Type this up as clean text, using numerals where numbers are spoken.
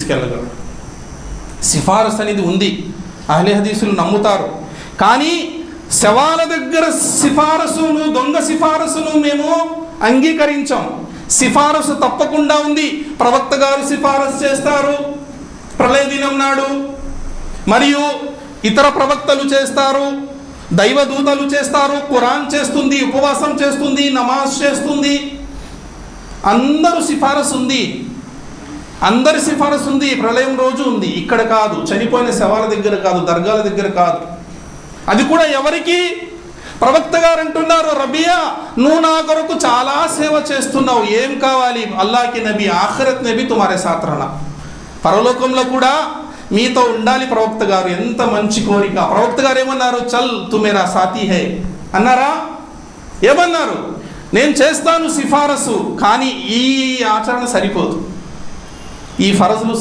తీసుకెళ్ళగలడు. సిఫారసు అనేది ఉంది, అహ్లే హదీసులు నమ్ముతారు. కానీ శవాల దగ్గర సిఫారసును, దొంగ సిఫారసును మేము అంగీకరించాం. సిఫారసు తప్పకుండా ఉంది. ప్రవక్త గారు సిఫారసు చేస్తారు ప్రళయ దినం నాడు, మరియు ఇతర ప్రవక్తలు చేస్తారు, దైవదూతలు చేస్తారు, ఖురాన్ చేస్తుంది, ఉపవాసం చేస్తుంది, నమాజ్ చేస్తుంది. అందరూ సిఫారసు ఉంది, అందరి సిఫారసు ఉంది. ప్రళయం రోజు ఉంది. ఇక్కడ కాదు, చనిపోయిన శవాల దగ్గర కాదు, దర్గాల దగ్గర కాదు. అది కూడా ఎవరికి? ప్రవక్త గారు అంటున్నారు, రబియా నువ్వు నా కొరకు చాలా సేవ చేస్తున్నావు, ఏం కావాలి? అల్లాహ్కి నబీ, ఆఖిరత్ నబీ తుమారే సాత్ రహనా, పరలోకంలో కూడా మీతో ఉండాలి ప్రవక్త గారు. ఎంత మంచి కోరిక. ప్రవక్త గారు ఏమన్నారు? చల్ తు మేరా సాథీ హై అన్నారా? ఏమన్నారు? నేను చేస్తాను సిఫారసు, కానీ ఈ ఆచరణ సరిపోదు. ఈ ఫరజులు